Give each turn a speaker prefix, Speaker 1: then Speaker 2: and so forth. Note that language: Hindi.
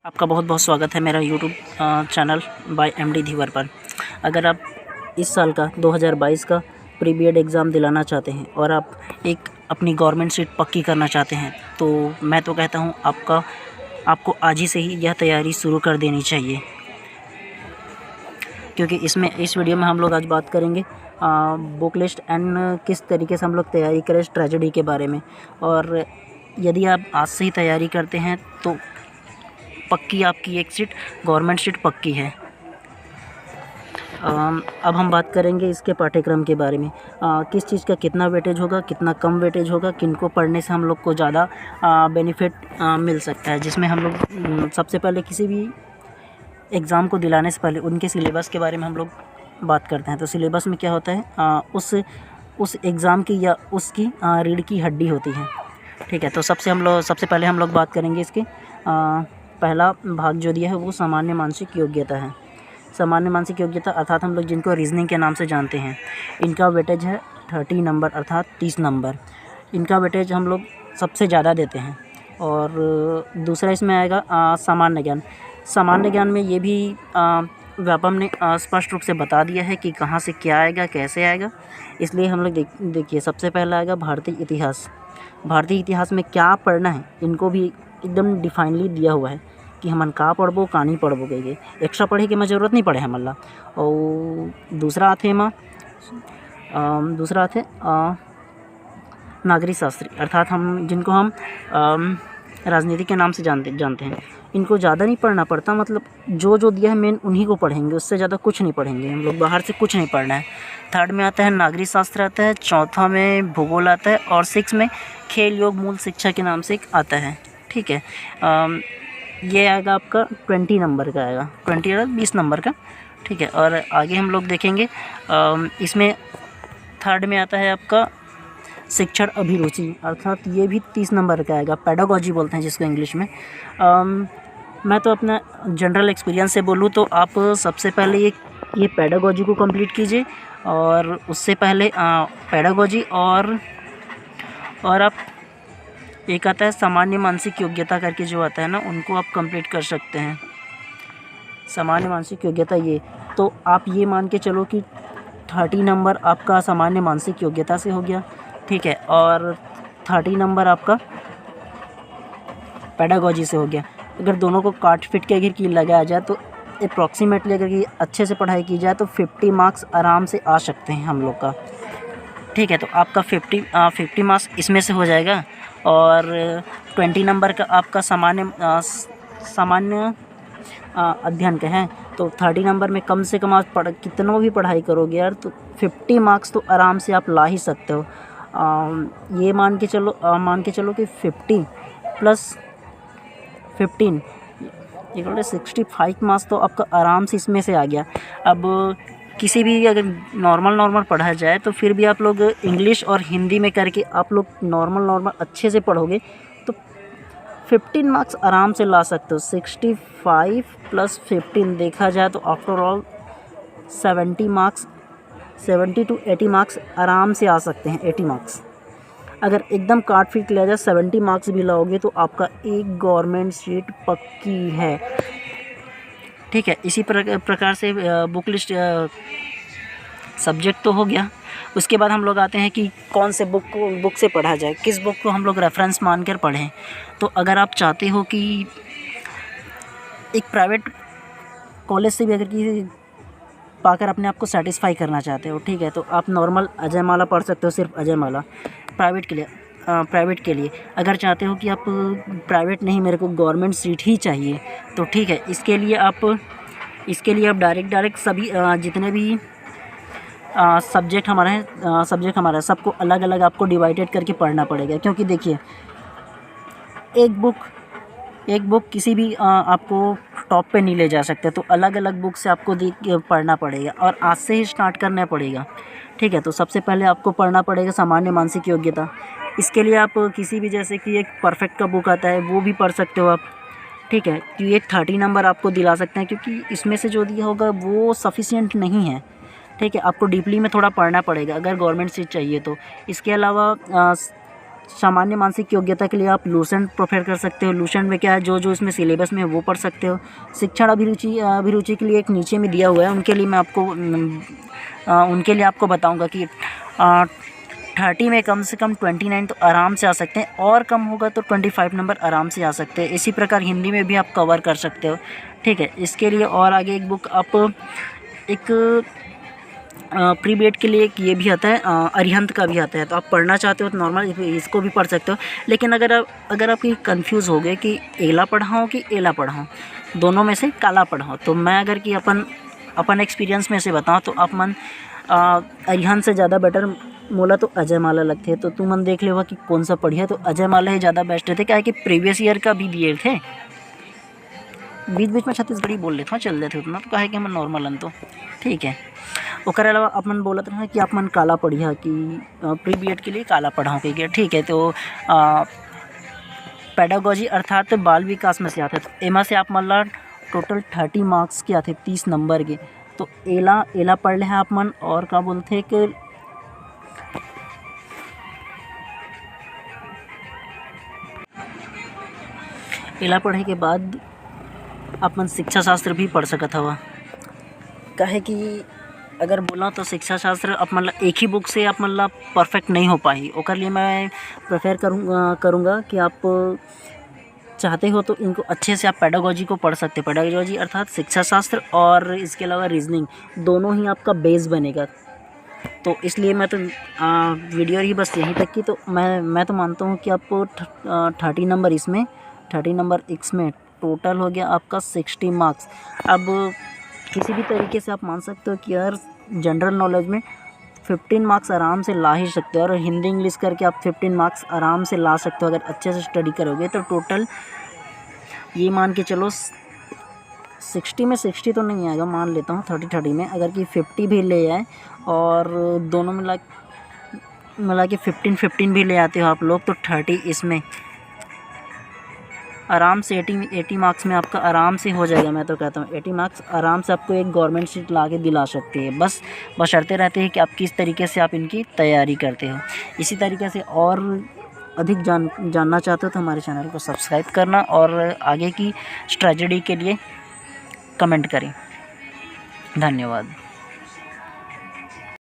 Speaker 1: आपका बहुत बहुत स्वागत है मेरा यूट्यूब चैनल बाय एमडी धीवर पर। अगर आप इस साल का 2022 का प्री बीएड एग्ज़ाम दिलाना चाहते हैं और आप एक अपनी गवर्नमेंट सीट पक्की करना चाहते हैं तो मैं तो कहता हूं आपको आज ही से ही यह तैयारी शुरू कर देनी चाहिए, क्योंकि इस वीडियो में हम लोग आज बात करेंगे बुक लिस्ट एंड किस तरीके से हम लोग तैयारी करें ट्रेजेडी के बारे में। और यदि आप आज से ही तैयारी करते हैं तो पक्की आपकी एक सीट गवर्नमेंट सीट पक्की है। अब हम बात करेंगे इसके पाठ्यक्रम के बारे में, किस चीज़ का कितना वेटेज होगा, कितना कम वेटेज होगा, किनको पढ़ने से हम लोग को ज़्यादा बेनिफिट मिल सकता है। जिसमें हम लोग सबसे पहले किसी भी एग्ज़ाम को दिलाने से पहले उनके सिलेबस के बारे में हम लोग बात करते हैं। तो सिलेबस में क्या होता है, उस एग्ज़ाम की या उसकी रीढ़ की हड्डी होती है। ठीक है, तो सबसे पहले हम लोग बात करेंगे इसकी पहला भाग जो दिया है वो सामान्य मानसिक योग्यता है। सामान्य मानसिक योग्यता अर्थात हम लोग जिनको रीजनिंग के नाम से जानते हैं, इनका वेटेज है 30 नंबर अर्थात 30 नंबर। इनका वेटेज हम लोग सबसे ज़्यादा देते हैं। और दूसरा इसमें आएगा सामान्य ज्ञान। सामान्य ज्ञान में ये भी व्यापम ने स्पष्ट रूप से बता दिया है कि कहाँ से क्या आएगा, कैसे आएगा। इसलिए हम लोग देखिए सबसे पहला आएगा भारतीय इतिहास। भारतीय इतिहास में क्या पढ़ना है इनको भी एकदम डिफाइनली दिया हुआ है कि हमन का पढ़बो का नहीं पढ़बो गए एक्स्ट्रा पढ़े के मैं ज़रूरत नहीं पड़े हमला। और दूसरा आते नागरिक शास्त्री अर्थात जिनको हम राजनीति के नाम से जानते हैं। इनको ज़्यादा नहीं पढ़ना पड़ता, मतलब जो दिया है मेन उन्हीं को पढ़ेंगे, उससे ज़्यादा कुछ नहीं पढ़ेंगे हम लोग, बाहर से कुछ नहीं पढ़ना है। थर्ड में आता है नागरिक शास्त्र आता है, चौथा में भूगोल आता है और सिक्स में खेल योग मूल शिक्षा के नाम से एक आता है। ठीक है, ये आएगा आपका 20 नंबर का आएगा, 20 और 20 नंबर का। ठीक है, और आगे हम लोग देखेंगे इसमें थर्ड में आता है आपका शिक्षण अभिरुचि अर्थात ये भी 30 नंबर का आएगा। पेडागोजी बोलते हैं जिसको इंग्लिश में। मैं तो अपना जनरल एक्सपीरियंस से बोलूँ तो आप सबसे पहले ये पेडागोजी को कंप्लीट कीजिए और उससे पहले पेडागोजी और आप एक आता है सामान्य मानसिक योग्यता करके जो आता है ना, उनको आप कंप्लीट कर सकते हैं। सामान्य मानसिक योग्यता ये तो आप ये मान के चलो कि 30 नंबर आपका सामान्य मानसिक योग्यता से हो गया। ठीक है, और 30 नंबर आपका पेडागोजी से हो गया। अगर दोनों को काट फिट के अगर की लगाया जाए तो अप्रॉक्सीमेटली अगर ये अच्छे से पढ़ाई की जाए तो 50 मार्क्स आराम से आ सकते हैं हम लोग का। ठीक है, तो आपका 50 मार्क्स इसमें से हो जाएगा। और 20 नंबर का आपका सामान्य अध्ययन का है। तो 30 नंबर में कम से कम आप कितनों भी पढ़ाई करोगे यार तो 50 मार्क्स तो आराम से आप ला ही सकते हो। ये मान के चलो कि 50 + 15 = 65 मार्क्स तो आपका आराम से इसमें से आ गया। अब किसी भी अगर नॉर्मल पढ़ा जाए तो फिर भी आप लोग इंग्लिश और हिंदी में करके आप लोग नॉर्मल अच्छे से पढ़ोगे तो 15 मार्क्स आराम से ला सकते हो। 65 + 15 देखा जाए तो आफ्टर ऑल 70 to 80 मार्क्स आराम से आ सकते हैं। 80 मार्क्स अगर एकदम काट फिट लिया जाए 70 मार्क्स भी लाओगे तो आपका एक गवर्नमेंट सीट पक्की है। ठीक है, इसी प्रकार से बुक लिस्ट सब्जेक्ट तो हो गया। उसके बाद हम लोग आते हैं कि कौन से बुक से पढ़ा जाए, किस बुक को हम लोग रेफरेंस मानकर पढ़ें। तो अगर आप चाहते हो कि एक प्राइवेट कॉलेज से भी अगर कि पाकर अपने आप को सेटिस्फाई करना चाहते हो, ठीक है, तो आप नॉर्मल अजय माला पढ़ सकते हो, सिर्फ अजय माला प्राइवेट के लिए। अगर चाहते हो कि आप प्राइवेट नहीं, मेरे को गवर्नमेंट सीट ही चाहिए, तो ठीक है, इसके लिए आप डायरेक्ट सभी जितने भी सब्जेक्ट हमारा सबको अलग अलग आपको डिवाइडेड करके पढ़ना पड़ेगा। क्योंकि देखिए एक बुक किसी भी आपको टॉप पे नहीं ले जा सकते, तो अलग अलग बुक से आपको पढ़ना पड़ेगा और आज से ही स्टार्ट करना पड़ेगा। ठीक है, तो सबसे पहले आपको पढ़ना पड़ेगा सामान्य मानसिक योग्यता। इसके लिए आप किसी भी जैसे कि एक परफेक्ट का बुक आता है वो भी पढ़ सकते हो आप। ठीक है, कि एक 30 नंबर आपको दिला सकते हैं, क्योंकि इसमें से जो दिया होगा वो सफिशिएंट नहीं है। ठीक है, आपको डीपली में थोड़ा पढ़ना पड़ेगा अगर गवर्नमेंट सीट चाहिए तो। इसके अलावा सामान्य मानसिक योग्यता के लिए आप लूसेंट प्रेफर कर सकते हो। लूसेंट में क्या है, जो इसमें सिलेबस में है वो पढ़ सकते हो। शिक्षण अभिरुचि के लिए एक नीचे में दिया हुआ है, उनके लिए आपको बताऊंगा कि 30 में कम से कम 29 तो आराम से आ सकते हैं, और कम होगा तो 25 नंबर आराम से आ सकते हैं। इसी प्रकार हिंदी में भी आप कवर कर सकते हो, ठीक है। इसके लिए और आगे एक बुक आप एक प्री बीएड के लिए एक ये भी आता है, अरिहंत का भी आता है, तो आप पढ़ना चाहते हो तो नॉर्मल इसको भी पढ़ सकते हो। लेकिन अगर आप कंफ्यूज हो गए कि एला पढ़ाऊँ कि एला पढ़ाऊँ, दोनों में से काला पढ़ाऊँ, तो मैं अगर कि अपन एक्सपीरियंस में से बताऊँ तो आप मन अरिहंत से ज़्यादा बेटर मोला तो अजय माला लगते हैं। तो तू मन देख लेगा कि कौन सा पढ़िया, तो अजय माला ही ज़्यादा बेस्ट रहते। क्या है कि प्रीवियस ईयर का भी दिए थे, बीच बीच में छत्तीसगढ़ी बोल लेते हैं, चल देते उतना तो कहे कि हम नॉर्मल अन तो ठीक है। ओकर अलावा अपन बोलत रहे कि आप मन काला पढ़िया कि प्री बीएड के लिए काला पढ़ाऊँ के ठीक है। तो पेडागोजी अर्थात बाल विकास में से आते, तो एमा से आप मन टोटल 30 मार्क्स के आते, 30 नंबर के। तो एला पढ़ ले हैं आप मन, और क्या बोलते हैं कि एला पढ़े के बाद अपन शिक्षा शास्त्र भी पढ़ सकत हवा। कहे कि अगर बोला तो शिक्षा शास्त्र आप मतलब एक ही बुक से आप मतलब परफेक्ट नहीं हो पाई, ओकर लिए मैं प्रेफर करूँगा कि आप चाहते हो तो इनको अच्छे से आप पेडागोजी को पढ़ सकते। पेडागोजी अर्थात शिक्षा शास्त्र, और इसके अलावा रीजनिंग, दोनों ही आपका बेस बनेगा। तो इसलिए मैं तो वीडियो ही बस यहीं तक की। तो मैं तो मानता हूँ कि आपको 30 नंबर इसमें, 30 नंबर इसमें टोटल हो गया आपका 60 मार्क्स। अब किसी भी तरीके से आप मान सकते हो कि यार जनरल नॉलेज में 15 मार्क्स आराम से ला ही सकते हो, और हिंदी इंग्लिश करके आप 15 मार्क्स आराम से ला सकते हो अगर अच्छे से स्टडी करोगे। तो टोटल ये मान के चलो 60 में 60 तो नहीं आएगा, मान लेता हूँ 30 में अगर कि 50 भी ले आए, और दोनों मिला के 15 भी ले आते हो आप लोग, तो 30 इसमें आराम से 80 मार्क्स में आपका आराम से हो जाएगा। मैं तो कहता हूँ 80 मार्क्स आराम से आपको एक गवर्नमेंट सीट ला के दिला सकती है। बस बशर्ते रहते हैं कि आप किस तरीके से आप इनकी तैयारी करते हो। इसी तरीके से और अधिक जानना चाहते हो तो हमारे चैनल को सब्सक्राइब करना, और आगे की स्ट्रेटजी के लिए कमेंट करें। धन्यवाद।